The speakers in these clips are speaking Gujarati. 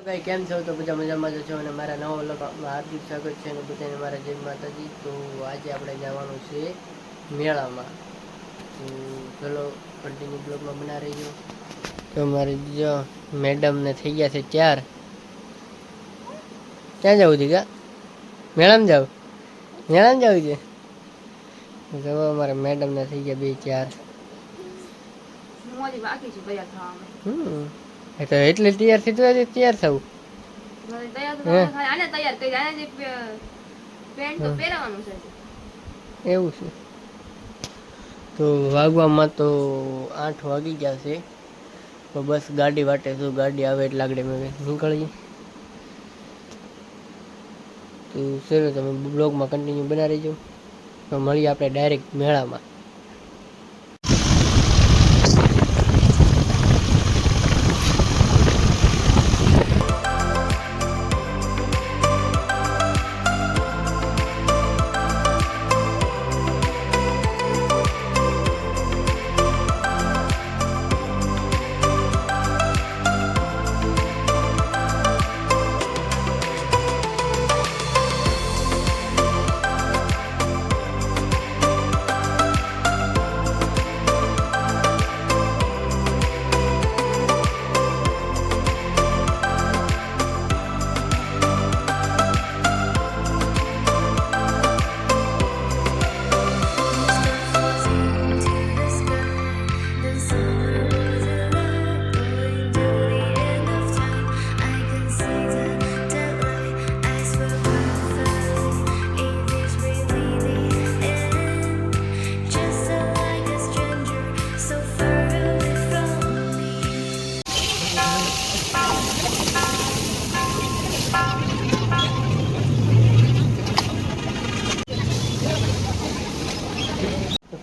ભાઈ કેમ છો? તો બધા મજામાં જ છો અને મારા નવા વ્લોગમાં હાર્દિક સ્વાગત છે અને બધાને મારા જય માતાજી. તો આજે આપણે જવાનું છે મેળામાં. તો ચલો કન્ટિન્યુ બ્લોગમાં બના રહીજો. તો મારી જો મેડમને થઈ ગયા છે 4. ક્યાં જવું છે? કા મેળામાં જાવ? મેળામાં જવું છે? જો અમારા મેડમને થઈ ગયા 2 4. બાકી છે તૈયાર થવામાં. એટલે તૈયાર થઈ તૈયાર થવું. આને તૈયાર કરી આને પેન્ટ તો પહેરવાનું છે. એવું છે. તો વાગવામાં તો 8 વાગી ગયા છે. તો બસ ગાડી વાટે તો ગાડી આવે એટલે આગળ મેં નીકળીએ. તો ચલો તમે બ્લોગમાં કન્ટિન્યુ બના રહીજો. તો મળીએ આપણે ડાયરેક્ટ મેળામાં.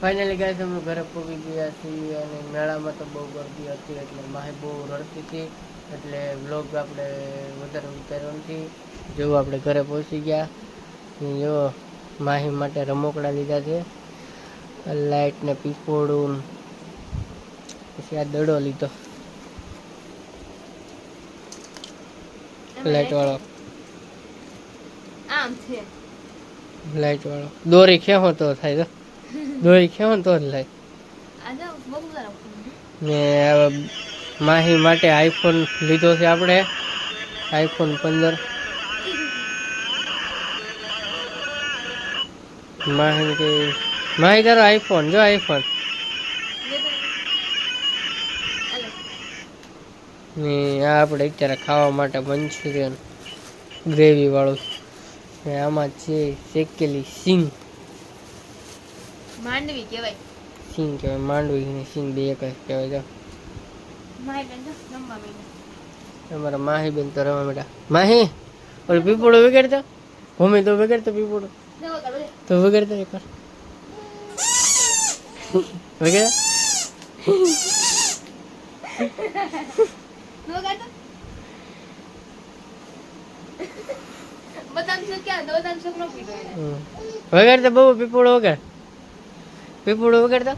ફાઇનલી ગાઈસ અમે ઘરે પહોંચી ગયા છીએ અને મેળામાં તો બહુ ગરદી હતી એટલે માહી બહુ રડતી હતી એટલે વ્લોગ આપણે વધારે ઉતાર્યો નથી. જો આપણે ઘરે પહોંચી ગયા. જો માહી માટે રમકડા લીધા છે, લાઇટ ને પીપોડું, પછી આ દડો લીધો લાઇટ વાળો. આમ છે લાઇટ વાળો દોરી ખેવો તો થાય તો દોરી ખેવો તો જ લાય. ને માહી માટે આઈફોન લીધો છે આપણે, આઈફોન 15. માહી તારો આઈફોન જો આઈફોન. ને આ આપણે અત્યારે ખાવા માટે મંચુરિયન ગ્રેવી વાળું. આમાં છે શેકેલી સિંગ. માંડવી કહેવાય. સિંગ કહેવાય, માંડવી ને સિંગ બે એક જ કહેવાય. જો અમારા માહી બેન તો રમવા બેટા. માહી ઓલું પીપોડું વગાડતો, ભૂમિ તો વગાડતો પીપોડું તો વગાડતો એકવાર વગાડ. વગાડતો બહુ પીપોડું વગાડ, પીપોડું વગાડતો.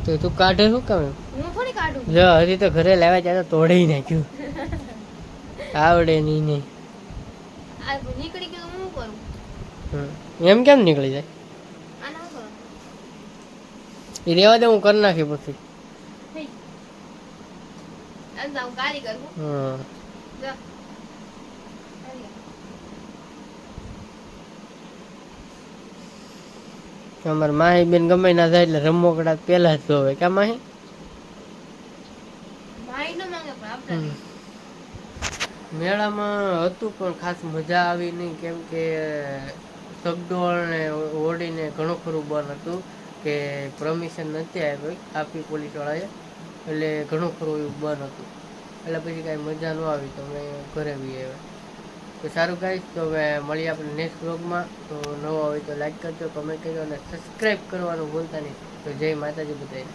તો તું કાઢે શું કામ? જો હજી તો ઘરે લાવ્યા ત્યાં તો તોડી નાખ્યું. આવડે નહીં નહીં એમ કેમ નીકળી જાય? એ રેવા દે, હું કરી નાખી પછી. અમારે માહી બેન ગમે ના જાય એટલે રમકડા પેલા જ જોવે. કા માહી? મેળામાં હતું પણ ખાસ મજા આવી નહીં, કેમ કે સગડોળ ને ઓડીને ઘણું ખરું બંધ હતું કે પરમિશન નથી આપી પોલીસ વાળાએ, એટલે ઘણું ખરું એવું બંધ હતું. એટલે પછી કાંઈ મજા ન આવી તો મેં ઘરે બી આવ્યા. તો સારું ગાઈસ, તો હવે મળીએ આપણે નેક્સ્ટ વ્લોગમાં. તો નવો હોય તો લાઈક કરજો, કમેન્ટ કરજો અને સબસ્ક્રાઈબ કરવાનું ભૂલતા નહીં. તો જય માતાજી બધાને.